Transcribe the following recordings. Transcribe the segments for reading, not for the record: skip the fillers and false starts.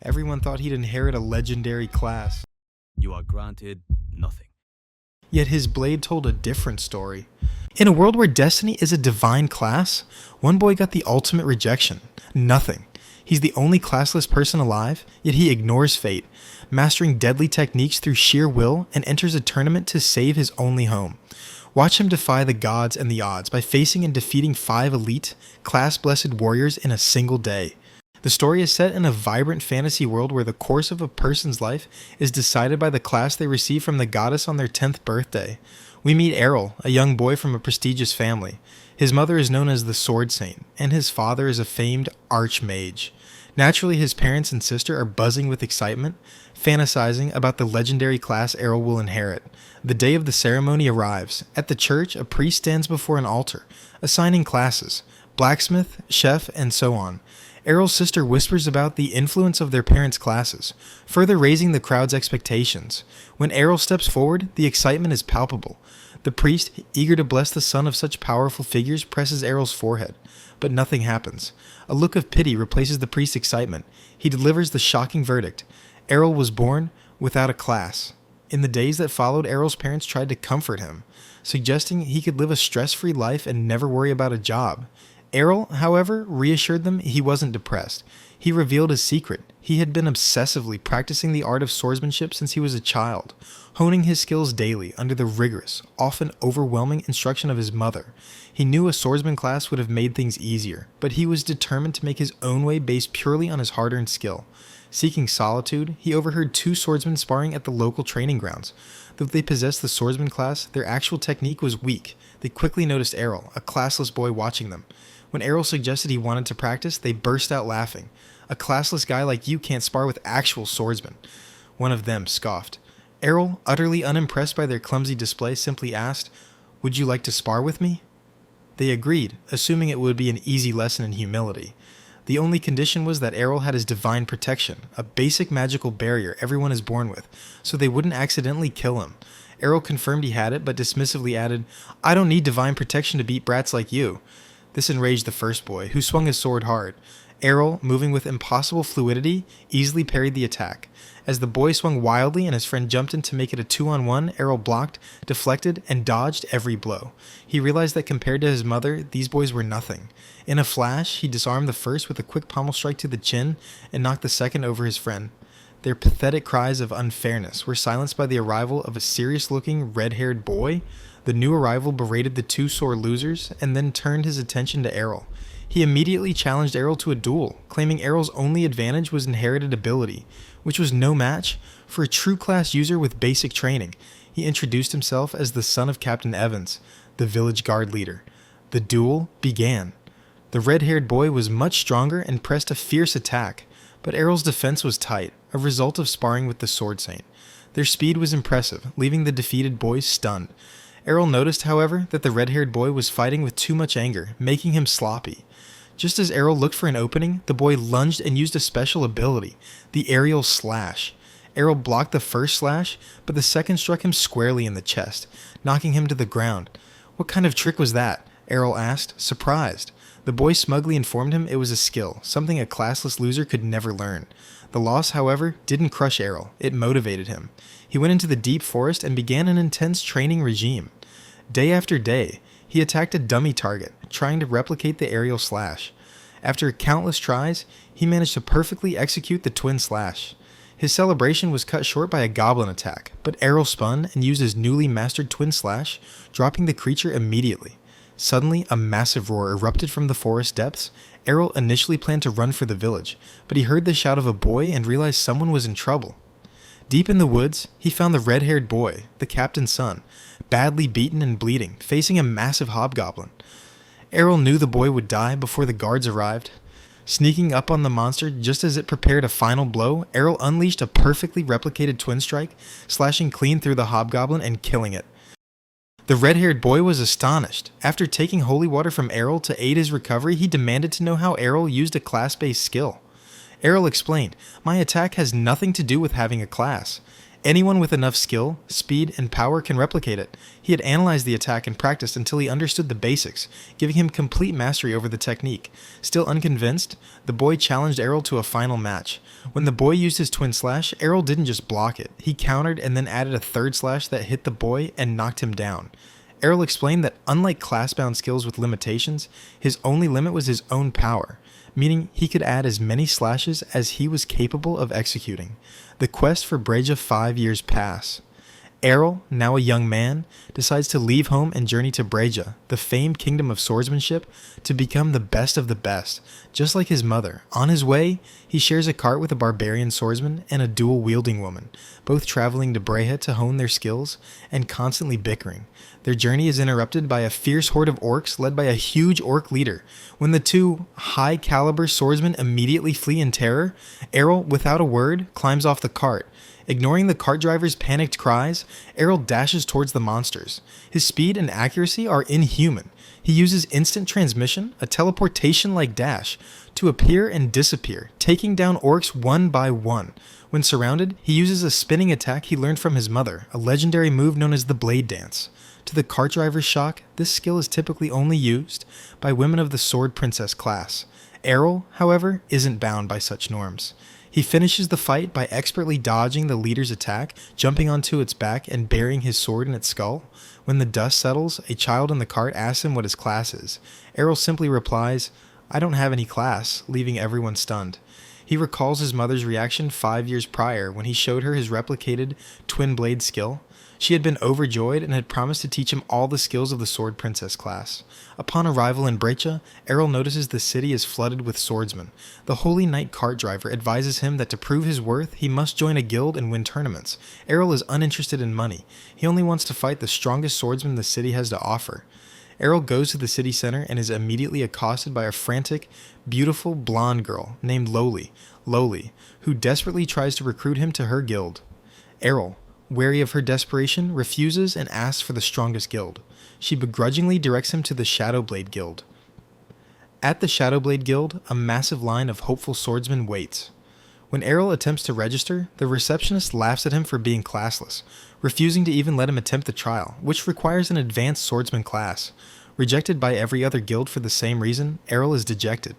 Everyone thought he'd inherit a legendary class. You are granted nothing. Yet his blade told a different story. In a world where destiny is a divine class, one boy got the ultimate rejection. Nothing. He's the only classless person alive, yet he ignores fate, mastering deadly techniques through sheer will and enters a tournament to save his only home. Watch him defy the gods and the odds by facing and defeating 5 elite, class-blessed warriors in a single day. The story is set in a vibrant fantasy world where the course of a person's life is decided by the class they receive from the goddess on their 10th birthday. We meet Errol, a young boy from a prestigious family. His mother is known as the Sword Saint, and his father is a famed archmage. Naturally, his parents and sister are buzzing with excitement, fantasizing about the legendary class Errol will inherit. The day of the ceremony arrives. At the church, a priest stands before an altar, assigning classes: blacksmith, chef, and so on. Errol's sister whispers about the influence of their parents' classes, further raising the crowd's expectations. When Errol steps forward, the excitement is palpable. The priest, eager to bless the son of such powerful figures, presses Errol's forehead, but nothing happens. A look of pity replaces the priest's excitement. He delivers the shocking verdict: Errol was born without a class. In the days that followed, Errol's parents tried to comfort him, suggesting he could live a stress-free life and never worry about a job. Errol, however, reassured them he wasn't depressed. He revealed his secret. He had been obsessively practicing the art of swordsmanship since he was a child, honing his skills daily under the rigorous, often overwhelming instruction of his mother. He knew a swordsman class would have made things easier, but he was determined to make his own way based purely on his hard-earned skill. Seeking solitude, he overheard 2 swordsmen sparring at the local training grounds. Though they possessed the swordsman class, their actual technique was weak. They quickly noticed Errol, a classless boy, watching them. When Errol suggested he wanted to practice, they burst out laughing. "A classless guy like you can't spar with actual swordsmen," one of them scoffed. Errol, utterly unimpressed by their clumsy display, simply asked, "Would you like to spar with me?" They agreed, assuming it would be an easy lesson in humility. The only condition was that Errol had his divine protection, a basic magical barrier everyone is born with, so they wouldn't accidentally kill him. Errol confirmed he had it, but dismissively added, "I don't need divine protection to beat brats like you." This enraged the first boy, who swung his sword hard. Errol, moving with impossible fluidity, easily parried the attack. As the boy swung wildly and his friend jumped in to make it a 2-on-1, Errol blocked, deflected, and dodged every blow. He realized that compared to his mother, these boys were nothing. In a flash, he disarmed the first with a quick pommel strike to the chin and knocked the second over his friend. Their pathetic cries of unfairness were silenced by the arrival of a serious-looking, red-haired boy. The new arrival berated the 2 sore losers and then turned his attention to Errol. He immediately challenged Errol to a duel, claiming Errol's only advantage was inherited ability, which was no match for a true class user with basic training. He introduced himself as the son of Captain Evans, the village guard leader. The duel began. The red-haired boy was much stronger and pressed a fierce attack, but Errol's defense was tight, a result of sparring with the Sword Saint. Their speed was impressive, leaving the defeated boys stunned. Errol noticed, however, that the red-haired boy was fighting with too much anger, making him sloppy. Just as Errol looked for an opening, the boy lunged and used a special ability, the aerial slash. Errol blocked the first slash, but the second struck him squarely in the chest, knocking him to the ground. "What kind of trick was that?" Errol asked, surprised. The boy smugly informed him it was a skill, something a classless loser could never learn. The loss, however, didn't crush Errol. It motivated him. He went into the deep forest and began an intense training regime. Day after day, he attacked a dummy target, trying to replicate the aerial slash. After countless tries, he managed to perfectly execute the twin slash. His celebration was cut short by a goblin attack, but Errol spun and used his newly mastered twin slash, dropping the creature immediately. Suddenly, a massive roar erupted from the forest depths. Errol initially planned to run for the village, but he heard the shout of a boy and realized someone was in trouble. Deep in the woods, he found the red-haired boy, the captain's son, badly beaten and bleeding, facing a massive hobgoblin. Errol knew the boy would die before the guards arrived. Sneaking up on the monster just as it prepared a final blow, Errol unleashed a perfectly replicated twin strike, slashing clean through the hobgoblin and killing it. The red-haired boy was astonished. After taking holy water from Errol to aid his recovery, he demanded to know how Errol used a class-based skill. Errol explained, "My attack has nothing to do with having a class." Anyone with enough skill, speed, and power can replicate it. He had analyzed the attack and practiced until he understood the basics, giving him complete mastery over the technique. Still unconvinced, the boy challenged Errol to a final match. When the boy used his twin slash, Errol didn't just block it. He countered and then added a third slash that hit the boy and knocked him down. Errol explained that unlike class-bound skills with limitations, his only limit was his own power, meaning he could add as many slashes as he was capable of executing. The quest for Brecha 5 years pass. Errol, now a young man, decides to leave home and journey to Brecha, the famed kingdom of swordsmanship, to become the best of the best, just like his mother. On his way, he shares a cart with a barbarian swordsman and a dual-wielding woman, both traveling to Brecha to hone their skills and constantly bickering. Their journey is interrupted by a fierce horde of orcs led by a huge orc leader. When the two high-caliber swordsmen immediately flee in terror, Errol, without a word, climbs off the cart. Ignoring the cart driver's panicked cries, Errol dashes towards the monsters. His speed and accuracy are inhuman. He uses instant transmission, a teleportation-like dash, to appear and disappear, taking down orcs one by one. When surrounded, he uses a spinning attack he learned from his mother, a legendary move known as the Blade Dance. To the cart driver's shock, this skill is typically only used by women of the Sword Princess class. Errol, however, isn't bound by such norms. He finishes the fight by expertly dodging the leader's attack, jumping onto its back and burying his sword in its skull. When the dust settles, a child in the cart asks him what his class is. Errol simply replies, "I don't have any class," leaving everyone stunned. He recalls his mother's reaction 5 years prior when he showed her his replicated twin blade skill. She had been overjoyed and had promised to teach him all the skills of the Sword Princess class. Upon arrival in Brecha, Errol notices the city is flooded with swordsmen. The Holy Knight cart driver advises him that to prove his worth, he must join a guild and win tournaments. Errol is uninterested in money. He only wants to fight the strongest swordsman the city has to offer. Errol goes to the city center and is immediately accosted by a frantic, beautiful blonde girl named Loli, who desperately tries to recruit him to her guild. Errol, wary of her desperation, refuses and asks for the strongest guild. She begrudgingly directs him to the Shadowblade Guild. At the Shadowblade Guild, a massive line of hopeful swordsmen waits. When Errol attempts to register, the receptionist laughs at him for being classless, refusing to even let him attempt the trial, which requires an advanced swordsman class. Rejected by every other guild for the same reason, Errol is dejected.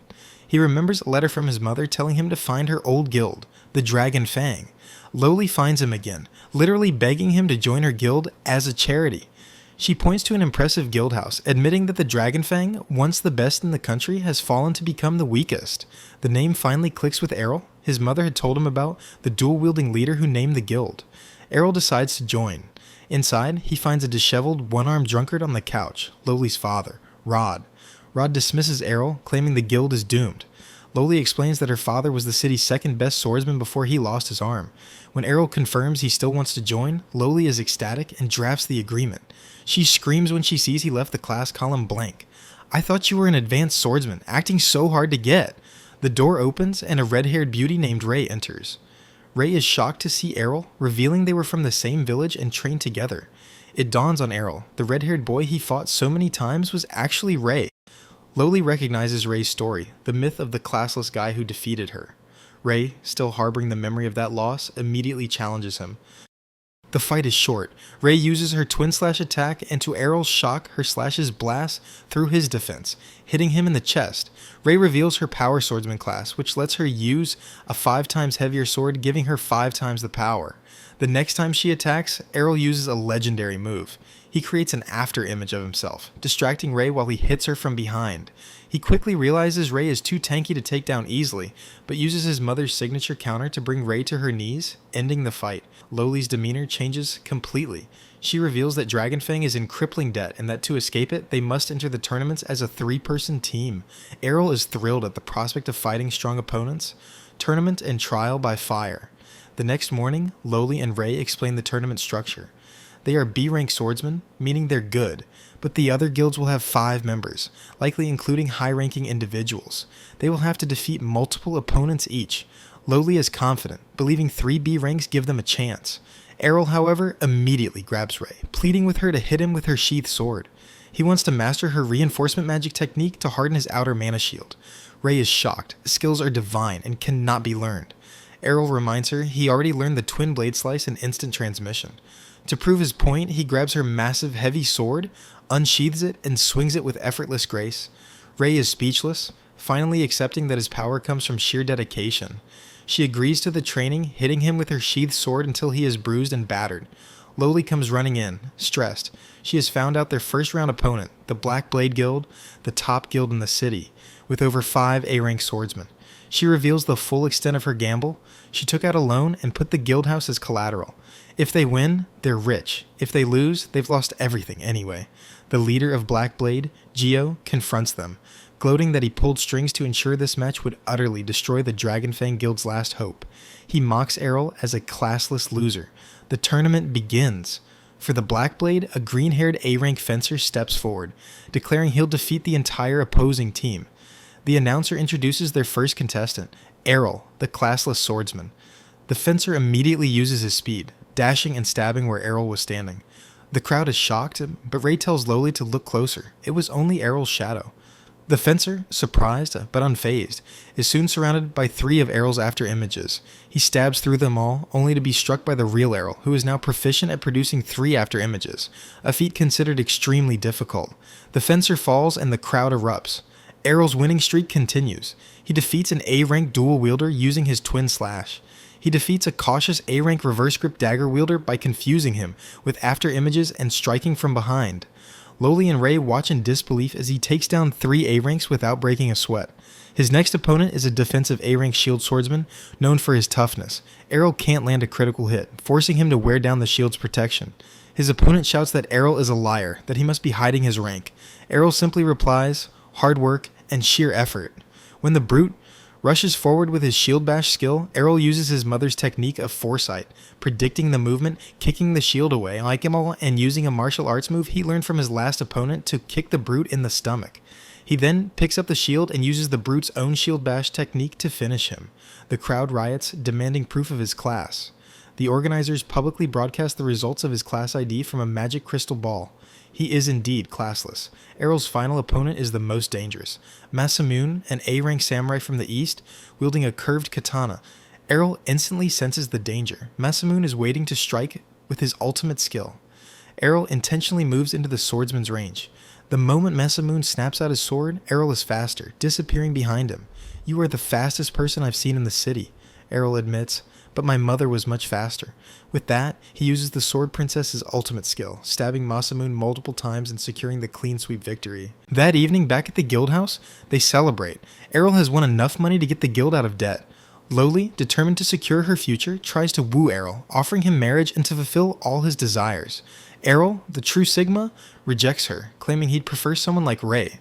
He remembers a letter from his mother telling him to find her old guild, the Dragon Fang. Loli finds him again, literally begging him to join her guild as a charity. She points to an impressive guild house, admitting that the Dragon Fang, once the best in the country, has fallen to become the weakest. The name finally clicks with Errol. His mother had told him about the dual-wielding leader who named the guild. Errol decides to join. Inside, he finds a disheveled, one-armed drunkard on the couch, Loli's father, Rod. Rod dismisses Errol, claiming the guild is doomed. Loli explains that her father was the city's second-best swordsman before he lost his arm. When Errol confirms he still wants to join, Loli is ecstatic and drafts the agreement. She screams when she sees he left the class column blank. "I thought you were an advanced swordsman, acting so hard to get." The door opens and a red-haired beauty named Ray enters. Ray is shocked to see Errol, revealing they were from the same village and trained together. It dawns on Errol, the red-haired boy he fought so many times was actually Ray. Loli recognizes Ray's story, the myth of the classless guy who defeated her. Ray, still harboring the memory of that loss, immediately challenges him. The fight is short. Ray uses her twin slash attack, and to Errol's shock, her slashes blast through his defense, hitting him in the chest. Ray reveals her power swordsman class, which lets her use a 5 times heavier sword, giving her 5 times the power. The next time she attacks, Errol uses a legendary move. He creates an after image of himself, distracting Ray while he hits her from behind. He quickly realizes Ray is too tanky to take down easily, but uses his mother's signature counter to bring Ray to her knees, ending the fight. Loli's demeanor changes completely. She reveals that Dragonfang is in crippling debt and that to escape it, they must enter the tournaments as a 3-person team. Errol is thrilled at the prospect of fighting strong opponents. Tournament and trial by fire. The next morning, Loli and Ray explain the tournament structure. They are B-rank swordsmen, meaning they're good, but the other guilds will have 5 members, likely including high-ranking individuals. They will have to defeat multiple opponents each. Loli is confident, believing 3 B ranks give them a chance. Errol, however, immediately grabs Ray, pleading with her to hit him with her sheathed sword. He wants to master her reinforcement magic technique to harden his outer mana shield. Ray is shocked. Skills are divine and cannot be learned. Errol reminds her he already learned the twin blade slice and instant transmission. To prove his point, he grabs her massive heavy sword, unsheathes it, and swings it with effortless grace. Rei is speechless, finally accepting that his power comes from sheer dedication. She agrees to the training, hitting him with her sheathed sword until he is bruised and battered. Loli comes running in, stressed. She has found out their first round opponent, the Black Blade Guild, the top guild in the city, with over 5 A-rank swordsmen. She reveals the full extent of her gamble. She took out a loan and put the guild house as collateral. If they win, they're rich. If they lose, they've lost everything anyway. The leader of Black Blade, Gio, confronts them, gloating that he pulled strings to ensure this match would utterly destroy the Dragonfang Guild's last hope. He mocks Errol as a classless loser. The tournament begins. For the Black Blade, a green-haired A-rank fencer steps forward, declaring he'll defeat the entire opposing team. The announcer introduces their first contestant, Errol, the classless swordsman. The fencer immediately uses his speed, dashing and stabbing where Errol was standing. The crowd is shocked, but Rei tells Loli to look closer. It was only Errol's shadow. The fencer, surprised but unfazed, is soon surrounded by 3 of Errol's after images. He stabs through them all, only to be struck by the real Errol, who is now proficient at producing 3 after images, a feat considered extremely difficult. The fencer falls and the crowd erupts. Errol's winning streak continues. He defeats an A-rank dual wielder using his twin slash. He defeats a cautious A-rank reverse grip dagger wielder by confusing him with after images and striking from behind. Loli and Rei watch in disbelief as he takes down 3 A-ranks without breaking a sweat. His next opponent is a defensive A-rank shield swordsman known for his toughness. Errol can't land a critical hit, forcing him to wear down the shield's protection. His opponent shouts that Errol is a liar, that he must be hiding his rank. Errol simply replies, hard work and sheer effort. When the brute rushes forward with his shield bash skill, Errol uses his mother's technique of foresight, predicting the movement, kicking the shield away like him all, and using a martial arts move he learned from his last opponent to kick the brute in the stomach. He then picks up the shield and uses the brute's own shield bash technique to finish him. The crowd riots, demanding proof of his class. The organizers publicly broadcast the results of his class ID from a magic crystal ball. He is indeed classless. Errol's final opponent is the most dangerous. Masamune, an A-rank samurai from the east, wielding a curved katana. Errol instantly senses the danger. Masamune is waiting to strike with his ultimate skill. Errol intentionally moves into the swordsman's range. The moment Masamune snaps out his sword, Errol is faster, disappearing behind him. "You are the fastest person I've seen in the city," Errol admits, "but my mother was much faster." With that, he uses the Sword Princess's ultimate skill, stabbing Masamune multiple times and securing the clean sweep victory. That evening, back at the guild house, they celebrate. Errol has won enough money to get the guild out of debt. Loli, determined to secure her future, tries to woo Errol, offering him marriage and to fulfill all his desires. Errol, the true Sigma, rejects her, claiming he'd prefer someone like Rei.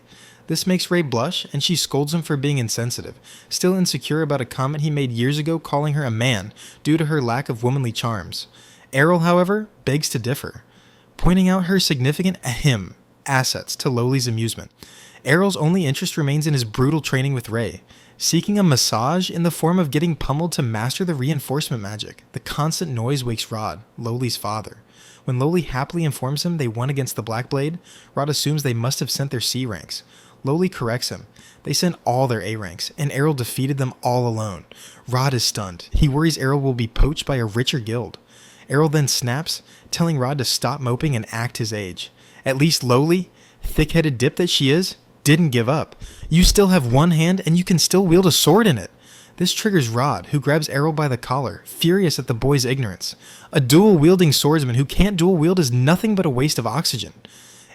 This makes Rei blush, and she scolds him for being insensitive, still insecure about a comment he made years ago calling her a man due to her lack of womanly charms. Errol, however, begs to differ, pointing out her significant assets to Loli's amusement. Errol's only interest remains in his brutal training with Rei, seeking a massage in the form of getting pummeled to master the reinforcement magic. The constant noise wakes Rod, Loli's father. When Loli happily informs him they won against the Black Blade, Rod assumes they must have sent their C ranks. Loli corrects him. They sent all their A ranks, and Errol defeated them all alone. Rod is stunned. He worries Errol will be poached by a richer guild. Errol then snaps, telling Rod to stop moping and act his age. At least Loli, thick-headed dip that she is, didn't give up. "You still have one hand, and you can still wield a sword in it." This triggers Rod, who grabs Errol by the collar, furious at the boy's ignorance. A dual-wielding swordsman who can't dual-wield is nothing but a waste of oxygen.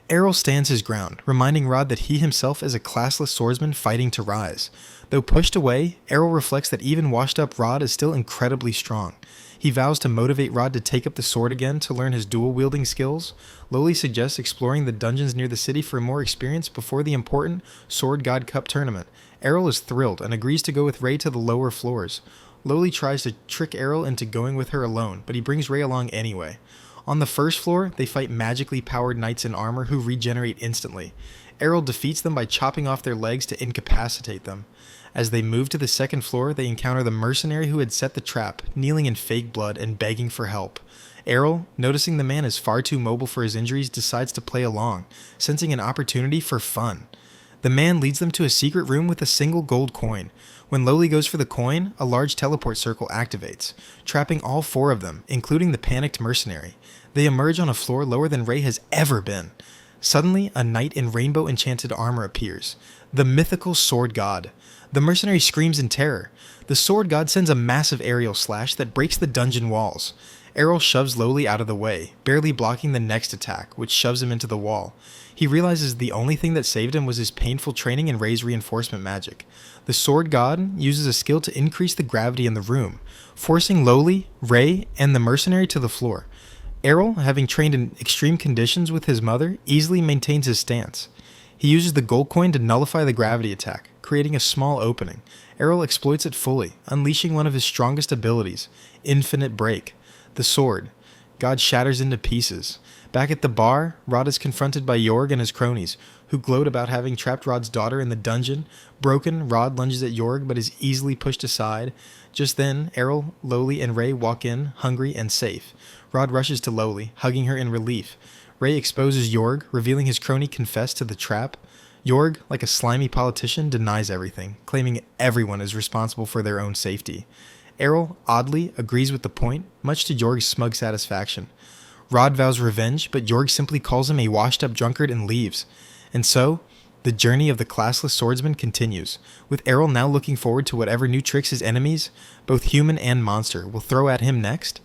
Errol stands his ground, reminding Rod that he himself is a classless swordsman fighting to rise. Though pushed away, Errol reflects that even washed-up Rod is still incredibly strong. He vows to motivate Rod to take up the sword again to learn his dual-wielding skills. Loli suggests exploring the dungeons near the city for more experience before the important Sword God Cup tournament. Errol is thrilled and agrees to go with Rei to the lower floors. Loli tries to trick Errol into going with her alone, but he brings Rei along anyway. On the first floor, they fight magically powered knights in armor who regenerate instantly. Errol defeats them by chopping off their legs to incapacitate them. As they move to the second floor, they encounter the mercenary who had set the trap, kneeling in fake blood and begging for help. Errol, noticing the man is far too mobile for his injuries, decides to play along, sensing an opportunity for fun. The man leads them to a secret room with a single gold coin. When Lowly goes for the coin, a large teleport circle activates, trapping all 4 of them, including the panicked mercenary. They emerge on a floor lower than Ray has ever been. Suddenly, a knight in rainbow enchanted armor appears, the mythical sword god. The mercenary screams in terror. The sword god sends a massive aerial slash that breaks the dungeon walls. Errol shoves Lowly out of the way, barely blocking the next attack, which shoves him into the wall. He realizes the only thing that saved him was his painful training in Ray's reinforcement magic. The sword god uses a skill to increase the gravity in the room, forcing Lowly, Ray, and the mercenary to the floor. Errol, having trained in extreme conditions with his mother, easily maintains his stance. He uses the gold coin to nullify the gravity attack, creating a small opening. Errol exploits it fully, unleashing one of his strongest abilities, Infinite Break. The sword. God shatters into pieces. Back at the bar, Rod is confronted by Jorg and his cronies, who gloat about having trapped Rod's daughter in the dungeon. Broken, Rod lunges at Jorg but is easily pushed aside. Just then, Errol, Lowly, and Ray walk in, hungry and safe. Rod rushes to Lowly, hugging her in relief. Ray exposes Jorg, revealing his crony confessed to the trap. Jorg, like a slimy politician, denies everything, claiming everyone is responsible for their own safety. Errol, oddly, agrees with the point, much to Jorg's smug satisfaction. Rod vows revenge, but Jorg simply calls him a washed-up drunkard and leaves. And so, the journey of the classless swordsman continues, with Errol now looking forward to whatever new tricks his enemies, both human and monster, will throw at him next.